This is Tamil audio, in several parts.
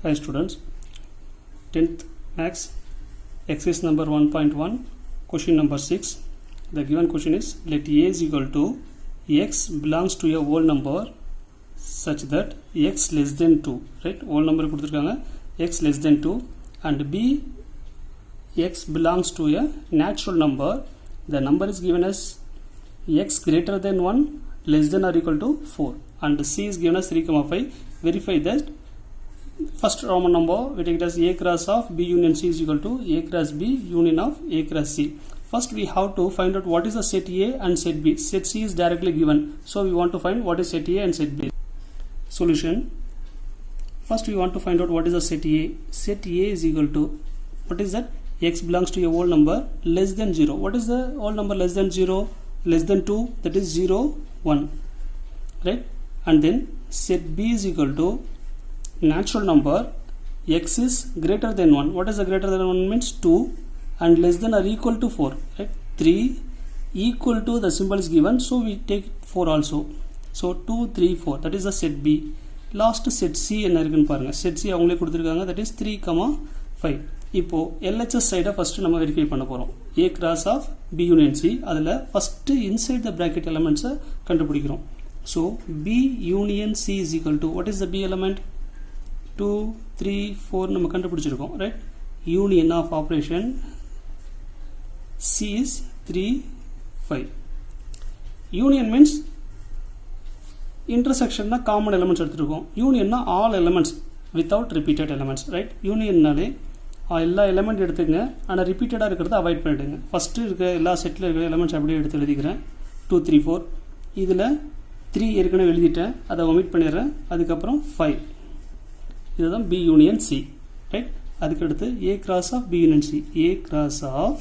Hi students, 10th Max exercise number 1.1 question number 6. The given question is let A is equal to x belongs to a whole number such that x less than 2, right? Whole number கொடுத்திருக்காங்க x less than 2 and B x belongs to a natural number. The number is given as x greater than 1 less than or equal to 4 and C is given as 3,5. Verify that first Roman number we take it as A cross of B union C is equal to A cross B union of A cross C. First we have to find out what is the set A and set B. Set C is directly given, so we want to find what is set A and set B. Solution. First we want to find out what is the set A. Set A is equal to, what is that? X belongs to a whole number less than 0. What is the whole number less than 0? Less than 2, that is 0, 1, right? And then set B is equal to natural number x is greater than 1. What is the greater than 1 means? 2 and less than or equal to 4, right? 3 equal to, the symbol is given, so we take 4 also. So 2, 3, 4, that is the set B. Last set C என்ன இருக்குன்னு பாருங்க. set C அவங்களே கொடுத்திருக்காங்க, that is 3,5. இப்போ LHS சைட ஃபர்ஸ்ட் நம்ம வெரிஃபை பண்ண போறோம். A cross of B union C, அதுல first inside the bracket elements கண்டுபிடிக்கிறோம். So B union C is equal to, what is the B element? 2, 3, 4 நம்ம கண்டுபிடிச்சிருக்கோம், right? Union of operation C is 3, 5. Union means intersection na common elements எடுத்துருக்கோம். Union na all elements without repeated elements, right? Union நாலே எல்லா எலிமெண்ட் எடுத்துங்க, ஆனால் ரிப்பீட்டடாக இருக்கிறத அவாய்ட் பண்ணிடுங்க. ஃபஸ்ட்டு இருக்கிற எல்லா செட்டில் இருக்கிற எலிமெண்ட்ஸ் அப்படியே எடுத்து எழுதிக்கிறேன். 2, 3, 4 இதில் 3 ஏற்கனவே எழுதிட்டேன், அதை ஒமிட் பண்ணிடுறேன். அதுக்கப்புறம் 5, இதுதான் B union C, ரைட்? அதுக்கடுத்து A cross of B union C. A cross of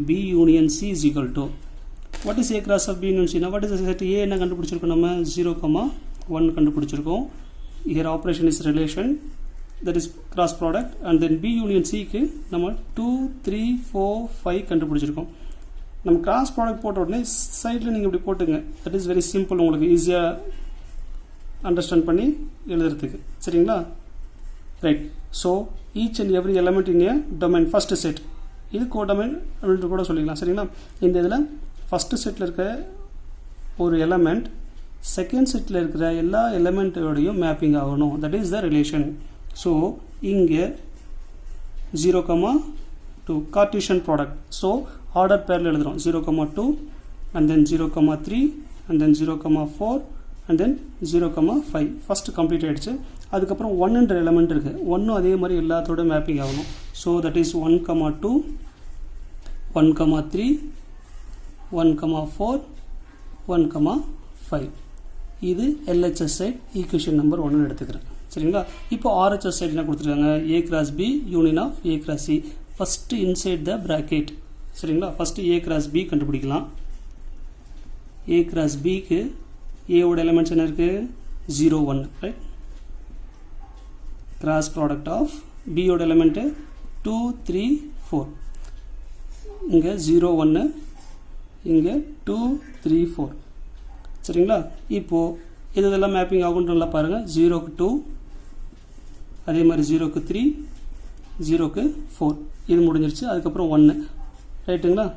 B union C is equal to, what is A cross of B union C? What is the set A என்ன கண்டுபிடிச்சிருக்கோம்? நம்ம 0,1 கண்டுபிடிச்சிருக்கோம். Here operation is relation, that is cross product, and then B union C க்கு நம்ம 2, 3, 4, 5 கண்டுபிடிச்சிருக்கோம். நம்ம கிராஸ் ப்ராடக்ட் போட்ட உடனே சைடில் நீங்கள் இப்படி போட்டுங்க. தட் இஸ் வெரி சிம்பிள், உங்களுக்கு ஈஸியாக அண்டர்ஸ்டாண்ட் பண்ணி எழுதுறதுக்கு, சரிங்களா? Right. So each and every element in A domain first set, இது கோடொமைன் அப்படின்ட்டு கூட சொல்லிக்கலாம், சரிங்களா? இந்த இதில் ஃபஸ்ட்டு செட்டில் இருக்க ஒரு எலமெண்ட் செகண்ட் செட்டில் இருக்கிற எல்லா எலமெண்ட்டோடையும் மேப்பிங் ஆகணும். That is the relation. So இங்கே 0,2 கார்ட்டீசியன் ப்ராடக்ட். ஸோ ஆர்டர் பேரில் எழுதுகிறோம். 0,2 and then 0,3 and then 0,4 and then 0,5. First complete ஆகிடுச்சு. அதுக்கப்புறம் 1ன்ற எலமெண்ட் இருக்குது. 1 அதே மாதிரி எல்லாத்தோட மேப்பிங் ஆகணும். So that is 1,2, 1,3, 1,4, 1,5. இது LHS சைட் ஈக்குவேஷன் நம்பர் 1 எடுத்துக்கிறேன், சரிங்களா? இப்போ RHS சைட் என்ன கொடுத்துருக்காங்க? A cross B union of A cross C. First inside the bracket, சரிங்களா? ஃபஸ்ட்டு A cross B கண்டுபிடிக்கலாம். A cross Bக்கு ஏவோட எலிமெண்ட்ஸ் என்ன இருக்குது? 0, 1, ரைட்? கிராஸ் ப்ராடக்ட் ஆஃப் பியோட எலிமெண்ட்டு 2, 3, 4. இங்கே 0, 1, இங்கே 2, 3, 4, சரிங்களா? இப்போது இதெல்லாம் மேப்பிங் ஆகும்னு நல்லா பாருங்கள். 0க்கு 2, அதே மாதிரி 0க்கு 3, 0க்கு 4, இது முடிஞ்சிருச்சு. அதுக்கப்புறம் 1, ரைட்டுங்களா?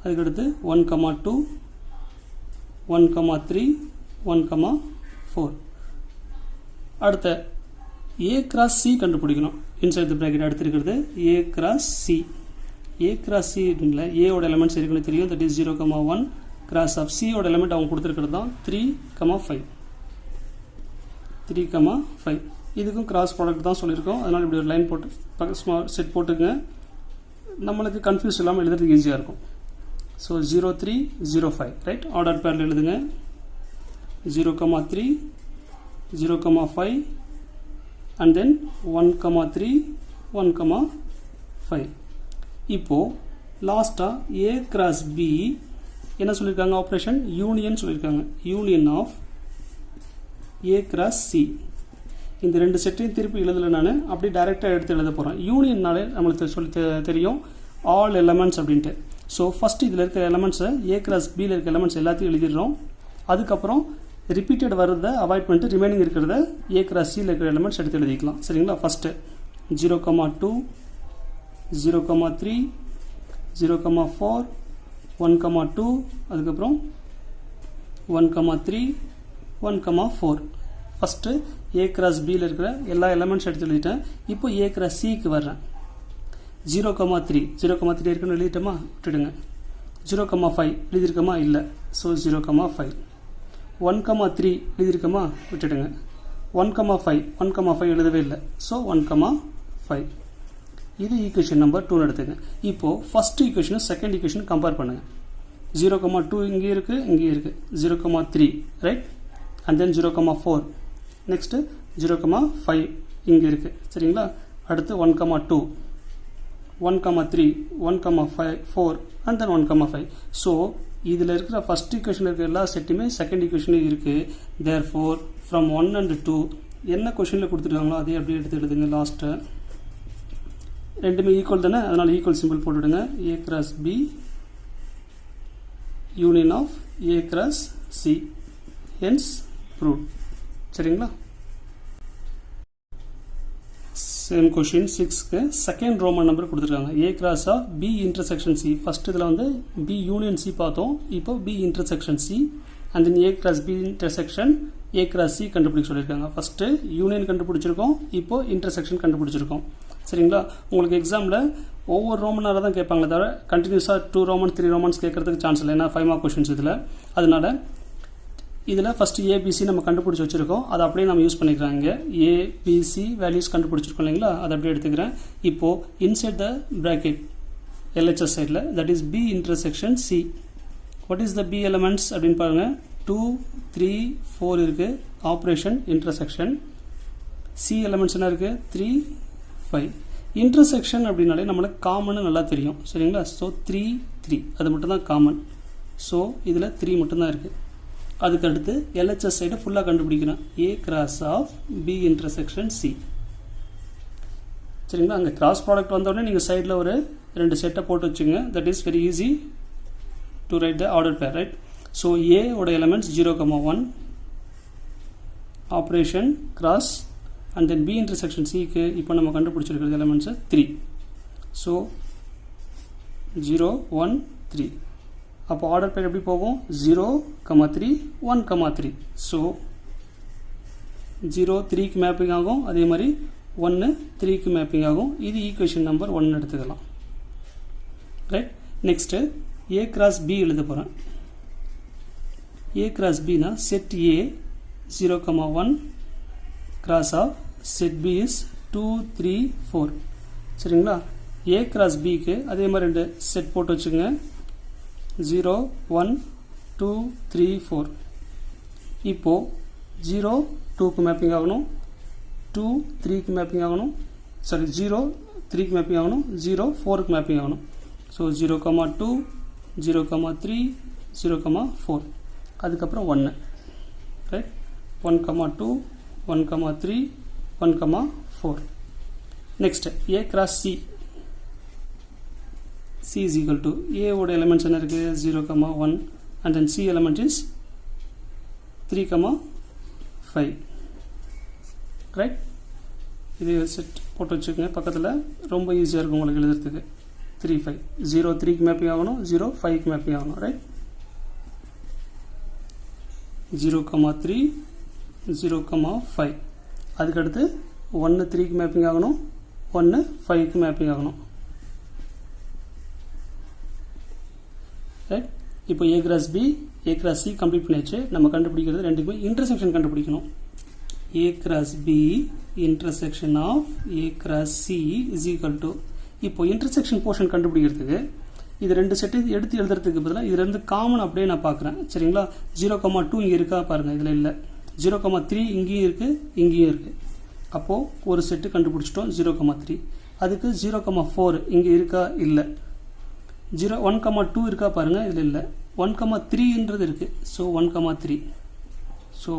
அதுக்கடுத்து 1,2, 1,3, 1,4. அடுத்த A cross C கண்டுபிடிக்கணும். இன்சைட் தி பிராக்கெட் அடுத்து இருக்கிறது A cross C. A cross C இருக்குங்களா? ஏவோட எலிமெண்ட்ஸ் இருக்குன்னு தெரியும். தட் இஸ் 0,1 கிராஸ் ஆஃப் சியோட எலிமெண்ட் அவங்க கொடுத்துருக்கிறது தான் 3,5. 3,5 இதுக்கும் கிராஸ் ப்ராடக்ட் தான் சொல்லியிருக்கோம். அதனால் இப்படி ஒரு லைன் போட்டு செட் போட்டுங்க, நம்மளுக்கு கன்ஃபியூஸ் இல்லாமல் எழுதுறதுக்கு ஈஸியாக இருக்கும். So 0,3, 0,5, right? ஆர்டர் பேரில் எழுதுங்க. 0,3, 0,5 and then 1,3, 1,5. இப்போது லாஸ்ட்டாக A cross B என்ன சொல்லியிருக்காங்க? ஆப்ரேஷன் யூனியன் சொல்லியிருக்காங்க. Union of A cross C. இந்த ரெண்டு செட்டையும் திருப்பி எழுதலை, நான் அப்படி டைரெக்டாக எடுத்து எழுத போகிறேன். யூனியன்னாலே நம்மளுக்கு சொல்லி தெரியும் ஆல் எலமெண்ட்ஸ் அப்படின்ட்டு. ஸோ ஃபஸ்ட்டு இதில் இருக்கிற எலமெண்ட்ஸை A cross Bயில் இருக்கிற எலமெண்ட்ஸ் எல்லாத்தையும் எழுதிடுறோம். அதுக்கப்புறம் ரிப்பீட்டட் வரதை அவாய்ட் பண்ணிட்டு ரிமைனிங் இருக்கிறத ஏ கிராஸ் சியில் இருக்கிற எலிமெண்ட்ஸ் எடுத்து எழுதிக்கலாம். சரிங்களா? ஃபஸ்ட்டு 0,2 0,3 0,4 1,2 அதுக்கப்புறம் 1,3 1,4. ஃபஸ்ட்டு ஏ கிராஸ் பியில் இருக்கிற எல்லா எலிமெண்ட்ஸ் எடுத்து எழுதிட்டேன். இப்போ ஏ கிராஸ் சிக்கு வர்றேன். 0,3 இருக்குன்னு எழுதிட்டோமா? விட்டுடுங்க. 0,5 எழுதியிருக்கோமா? இல்லை. ஸோ 0,5. 1,3 எழுதியிருக்கோமா? விட்டுடுங்க. 1,5 எழுதவே இல்லை. ஸோ 1,5. இது ஈக்குவேஷன் நம்பர் 2 எடுத்துங்க. இப்போது ஃபஸ்ட் ஈக்குவேஷனும் செகண்ட் ஈக்குவேஷனும் கம்பேர் பண்ணுங்கள். 0,2 இங்கே இருக்குது, இங்கே இருக்குது. 0,3 ரைட், அண்ட் தென் 0,4. நெக்ஸ்ட்டு 0,5 இங்கே இருக்குது. சரிங்களா? அடுத்து 1,2 1,3 1,4 அண்ட் தென் 1,5. ஸோ இதில் இருக்கிற ஃபஸ்ட் ஈக்குவேஷனில் இருக்கிற எல்லா செட்டுமே செகண்ட் ஈக்குவேஷனும் இருக்குது. தேர்ஃபோர் ஃப்ரம் 1 and 2 என்ன கொஷனில் கொடுத்துருக்காங்களோ அதே அப்படியே எடுத்து எழுதுங்க. லாஸ்ட்டு ரெண்டுமே ஈக்குவல் தானே, அதனால் ஈக்குவல் சிம்பிள் போட்டுவிடுங்க. A cross B union of A cross C, hence proved. சரிங்களா? சேம் கொஷின் 6க்கு செகண்ட் ரோமன் நம்பர் கொடுத்துருக்காங்க. A cross of B intersection C. First இதில் வந்து பி யூனியன் சி பார்த்தோம். இப்போ B intersection C and then A cross B intersection A cross C கண்டுபிடிக்க சொல்லியிருக்காங்க. ஃபஸ்ட்டு யூனியன் கண்டுபிடிச்சிருக்கோம், இப்போது இன்டர்செக்ஷன் கண்டுபிடிச்சிருக்கோம். சரிங்களா? உங்களுக்கு எக்ஸாமில் ஒவ்வொரு ரோமனாக தான் கேட்பாங்களே தவிர கண்டினியூஸாக 2 ரோமன்ஸ் 3 ரோமன்ஸ் கேட்கறதுக்கு சான்ஸ் இல்லை. ஏன்னா 5 மார்க் கொஷின்ஸ் இதில். அதனால் இதில் ஃபஸ்ட்டு ஏபிசி நம்ம கண்டுபிடிச்சி வச்சுருக்கோம். அதை அப்படியே நம்ம யூஸ் பண்ணிக்கிறாங்க. ஏபிசி வேல்யூஸ் கண்டுபிடிச்சிருக்கோம் இல்லைங்களா? அதை அப்படியே எடுத்துக்கிறேன். இப்போது இன்சைட் த ப்ராக்கெட் எல்ஹெச்எஸ் சைடில் that is B intersection C. What is the B elements அப்படின்னு பாருங்கள். 2 3 4 இருக்குது. Operation intersection. சி எலமெண்ட்ஸ் என்ன இருக்குது? 3 5. இன்டர்செக்ஷன் அப்படின்னாலே நம்மளுக்கு காமன்னு நல்லா தெரியும். சரிங்களா? ஸோ 3 3 அது மட்டும்தான் காமன். ஸோ இதில் 3 மட்டும்தான் இருக்குது. அதுக்கு அடுத்து எல்ஹெச்எஸ் சைடை ஃபுல்லாக கண்டுபிடிக்கிறேன். A cross of B intersection C. சரிங்களா? அங்கே கிராஸ் ப்ராடக்ட் வந்தோடனே நீங்கள் சைடில் ஒரு 2 செட்டை போட்டு வச்சுங்க. That is very easy to write the order pair, right? So A ஓட elements 0,1 operation cross and then B intersection சிக்கு இப்போ நம்ம கண்டுபிடிச்சிருக்கிறது எலமெண்ட்ஸு 3. ஸோ 0 1 3. அப்போ ஆர்டர் பேர் எப்படி போகும்? 0,3 1,3. ஸோ 0 3க்கு மேப்பிங் ஆகும், அதே மாதிரி 1 3க்கு மேப்பிங் ஆகும். இது ஈக்குவேஷன் நம்பர் 1 எடுத்துக்கலாம். Right? Next A cross B எழுத போகிறேன். ஏ கிராஸ் பினா set A 0,1 cross of set B is 2 3 4. சரிங்களா? ஏ கிராஸ் பிக்கு அதே மாதிரி 2 செட் போட்டு வச்சுங்க. 0 1 2 3 4. இப்போது 0 2க்கு மேப்பிங் ஆகணும், 2 3க்கு மேப்பிங் ஆகணும், சாரி 0 3க்கு மேப்பிங் ஆகணும், 0 4க்கு மேப்பிங் ஆகணும். ஸோ 0,2 0,3 0,4. அதுக்கப்புறம் 1. Right? 1,2 1,3 1,4. Next A cross C. C is equal to A ஓட எலிமெண்ட்ஸ் என்ன இருக்குது? 0,1 and then C element is 3,5. Right? இது செட் போட்டு வச்சுக்கோங்க பக்கத்தில், ரொம்ப ஈஸியாக இருக்கும் உங்களுக்கு எழுதுறதுக்கு. 3 5. 0 3க்கு மேப்பிங் ஆகணும், 0 5க்கு மேப்பிங் ஆகணும். ரைட்? 0,3 0,5. அதுக்கடுத்து 1 3க்கு மேப்பிங் ஆகணும், 1 5க்கு மேப்பிங் ஆகணும். ரைட்? இப்போ A cross B A cross C complete பண்ணியாச்சு. நம்ம கண்டுபிடிக்கிறது ரெண்டுக்குமே இன்டர்செக்ஷன் கண்டுபிடிக்கணும். A cross B intersection of A cross C is equal to, இப்போ இன்டர்செக்ஷன் போர்ஷன் கண்டுபிடிக்கிறதுக்கு இது 2 செட்டு எடுத்து எழுதுறதுக்கு பதிலாக இது 2 காமன் அப்படியே நான் பார்க்குறேன். சரிங்களா? 0,2 இங்கே இருக்கா பாருங்கள், இதில் இல்லை. 0,3 இங்கேயும் இருக்குது, இங்கேயும் இருக்குது. அப்போது ஒரு செட்டு கண்டுபிடிச்சிட்டோம் 0,3. அதுக்கு 0,4 இங்கே இருக்கா? இல்லை. 1,2 இருக்கா பாருங்கள், இதில் இல்லை. 1,3ன்றது இருக்குது. ஸோ 1,3. ஸோ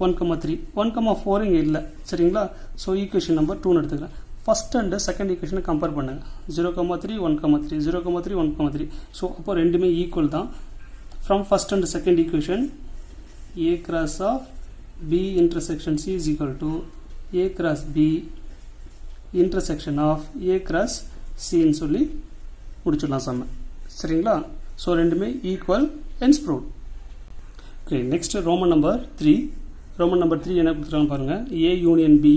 1,3 1,4 இங்கே இல்லை. சரிங்களா? ஸோ ஈக்குவேஷன் நம்பர் 2 எடுத்துக்கிறேன். ஃபஸ்ட் அண்ட் செகண்ட் ஈக்குவேஷனை கம்பேர் பண்ணுங்கள். 0,3 1,3 0,3 1,3. ஸோ அப்போ ரெண்டுமே ஈக்குவல் தான். From first and second equation A cross of B intersection C is equal to A cross B intersection of A cross C ன்னு சொல்லி முடிச்சிடலாம் சம்ம. சரிங்களா? ஸோ ரெண்டுமே equal hence proved. Okay, next Roman number 3. Roman number 3 என்ன கொடுத்துருக்காங்க பாருங்கள். A union B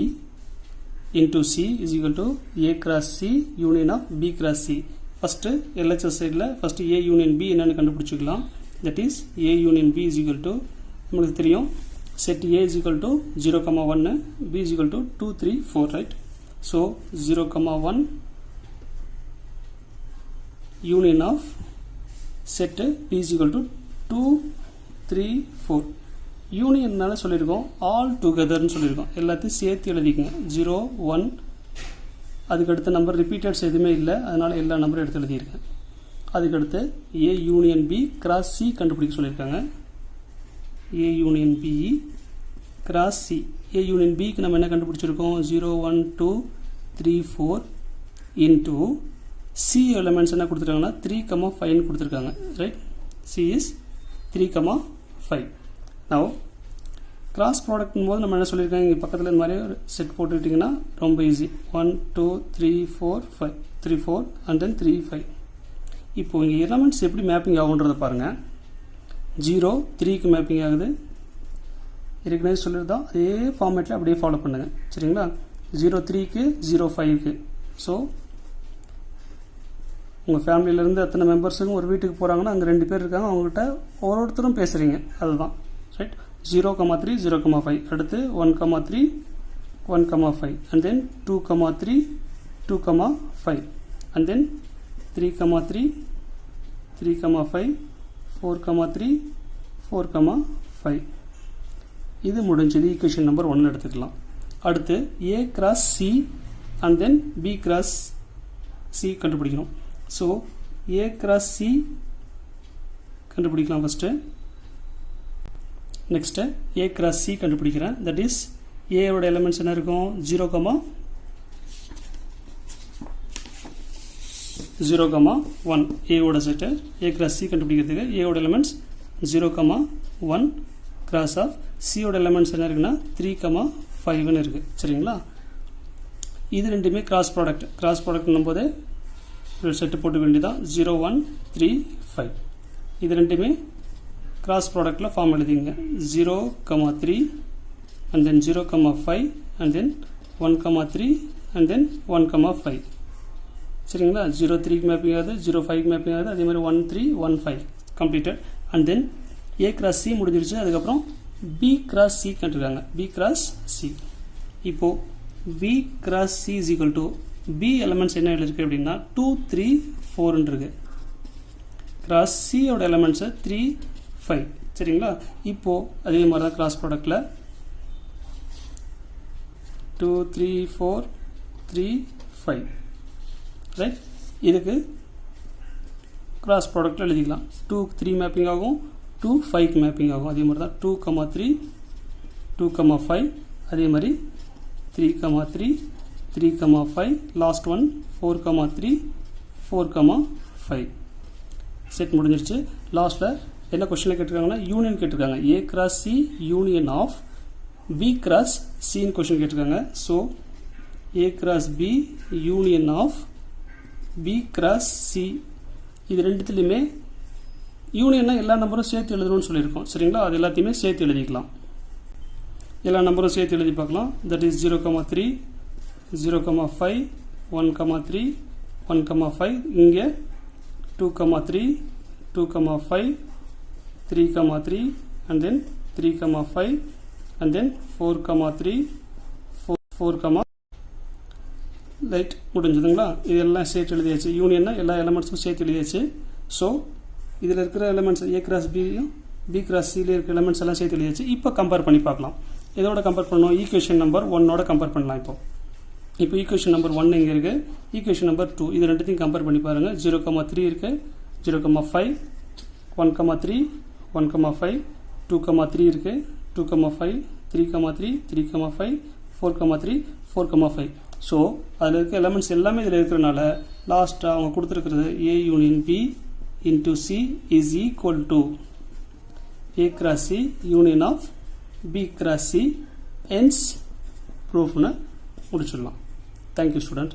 into C is equal to A cross C union of B cross C. First LHS சைடில் ஃபஸ்ட்டு A union B என்னென்னு கண்டுபிடிச்சிக்கலாம். That is A union B is equal to நம்மளுக்கு தெரியும் set A is equal to 0,1, B is equal to 2, 3, 4, right? So 0,1 union of set B is equal to 2, 3, 4. யூனியன்னால சொல்லியிருக்கோம் ஆல் டுகெதர்னு சொல்லியிருக்கோம். எல்லாத்தையும் சேர்த்து எழுதிக்கங்க. 0, 1 அதுக்கடுத்த நம்பர் ரிப்பீட்டட்ஸ் எதுவுமே இல்லை, அதனால் எல்லா நம்பரும் எடுத்து எழுதியிருக்கேன். அதுக்கடுத்து A union B cross C கண்டுபிடிக்க சொல்லியிருக்காங்க. A union B cross C. A union Bக்கு நம்ம என்ன கண்டுபிடிச்சிருக்கோம்? 0, 1, 2, 3, 4 இன்டூ C எலிமெண்ட்ஸ் என்ன கொடுத்துருக்காங்கன்னா 3,5 கொடுத்துருக்காங்க. Right? C is 3,5. Now cross ப்ராடக்ட்னும் போது நம்ம என்ன சொல்லியிருக்காங்க, இங்கே பக்கத்தில் இந்த மாதிரி ஒரு செட் போட்டுக்கிட்டிங்கன்னா ரொம்ப ஈஸி. 1, 2, 3, 4, 5, 3, 4 and then 3, 5. இப்போது இங்கே எலமெண்ட்ஸ் எப்படி மேப்பிங் ஆகுன்றதை பாருங்கள். 0, 3க்கு மேப்பிங் ஆகுது. ஏற்கனவே சொல்லியிருந்தோம், அதே ஃபார்மேட்டில் அப்படியே ஃபாலோ பண்ணுங்கள். சரிங்களா? 0, 3க்கு 0, 5க்கு. ஸோ உங்கள் ஃபேமிலியிலேருந்து எத்தனை மெம்பர்ஸுக்கும் ஒரு வீட்டுக்கு போகிறாங்கன்னா அங்கே 2 பேர் இருக்காங்க, அவங்ககிட்ட ஒவ்வொருத்தரும் பேசுகிறீங்க. அதுதான் ரைட். 0,3, 0,5. அடுத்து 1,3, 1,5 and then 2,3, 2,5 and then 3,3, 3,5, 4,3, 4,5. இது முடிஞ்சது. ஈக்குவேஷன் நம்பர் 1 எடுத்துக்கலாம். அடுத்து A cross C and then B cross C கண்டுபிடிக்கணும். ஸோ A கிராஸ் C கண்டுபிடிக்கலாம் first. Next A cross C கண்டுபிடிக்கிறேன். தட் இஸ் ஏவோட எலிமெண்ட்ஸ் என்ன இருக்கும்? 0,1 ஏவோட செட்டு. A கிராஸ் C கண்டுபிடிக்கிறதுக்கு ஏவோட எலிமெண்ட்ஸ் 0,1 கிராஸ் ஆஃப் சியோட எலிமெண்ட்ஸ் என்ன இருக்குன்னா 3,5ன்னு இருக்குது. சரிங்களா? இது ரெண்டுமே கிராஸ் ப்ராடக்ட். கிராஸ் ப்ராடக்ட்னும் போது ஒரு செட்டு போட்டு வேண்டியதான். 0, 1, 3, 5. இது ரெண்டுமே கிராஸ் ப்ராடக்டில் ஃபார்ம் எழுதிங்க. 0,3 and then 0,5 and then 1,3 and then 1,5. சரிங்களா? 0, 3க்கு மேப்பிங் ஆகுது, 0, 5க்கு மேப்பிங் ஆகுது, அதே மாதிரி 1, 3, 1, 5 completed. And then A cross C முடிஞ்சிருச்சு. அதுக்கப்புறம் B cross C கண்டுருக்காங்க. B cross C. இப்போது B cross C is equal to B elements என்ன எழுதிருக்கு அப்படின்னா 2, 3, 4 இருக்கு. கிராஸ் சியோட எலிமெண்ட்ஸை 3, 5. சரிங்களா? இப்போது அதே மாதிரி தான் கிராஸ் ப்ராடக்டில் 2, 3, 4, 3, 5. ரைட்? இதுக்கு கிராஸ் ப்ராடக்டில் எழுதிக்கலாம். 2, 3 மேப்பிங் ஆகும், 2, 5 மேப்பிங் ஆகும். அதே மாதிரி தான் 2,3, 2,5 அதே மாதிரி 3,3, 3,5 லாஸ்ட் ஒன் 4,3, 4,5. செட் முடிஞ்சிருச்சு. லாஸ்ட்டில் என்ன கொஸ்டினில் கேட்டிருக்காங்கன்னா யூனியன் கேட்டிருக்காங்க. A cross C union of B cross Cன்னு கொஸ்டின் கேட்டிருக்காங்க. So A cross B union of B cross C. இது ரெண்டுத்துலையுமே யூனியன்னா எல்லா நம்பரும் சேர்த்து எழுதணும்னு சொல்லியிருக்கோம். சரிங்களா? அது எல்லாத்தையுமே சேர்த்து எழுதிக்கலாம். எல்லா நம்பரும் சேர்த்து எழுதி பார்க்கலாம். That is 0,3, 0,5, 1,3, 1,5. இங்கே 2,3, 2,5, 3,3 and then 3,5 and then 4,3, 4, right? முடிஞ்சதுங்களா? இதெல்லாம் சேர்த்து எழுதியாச்சு. யூனியன்னா எல்லா எலிமெண்ட்ஸும் சேர்த்து எழுதியாச்சு. ஸோ இதில் இருக்கிற எலிமெண்ட்ஸ் A கிராஸ் பியும் B கிராஸ் சியில் இருக்கிற எலிமெண்ட்ஸ் எல்லாம் சேர்த்து எழுதியாச்சு. இப்போ கம்பேர் பண்ணி பார்க்கலாம். இதோட கம்பேர் பண்ணணும். ஈக்குவேஷன் நம்பர் 1ஓட கம்பேர் பண்ணலாம். இப்போ ஈக்குவேஷன் நம்பர் 1 இங்கே இருக்குது, ஈக்குவேஷன் நம்பர் 2. இது ரெண்டுத்தையும் கம்பேர் பண்ணி பாருங்கள். 0,3 இருக்குது, 0,5, 1,3, 1,5, 2,3 இருக்குது, 2,5, 3,3, 3,5, 4,3, 4,5. ஸோ அதில் இருக்க எலிமெண்ட்ஸ் எல்லாமே இதில் இருக்கிறனால லாஸ்ட்டாக அவங்க கொடுத்துருக்கிறது A union B into C is equal to A cross C union of B cross C ends proof னு முடிச்சிடலாம். Thank you student.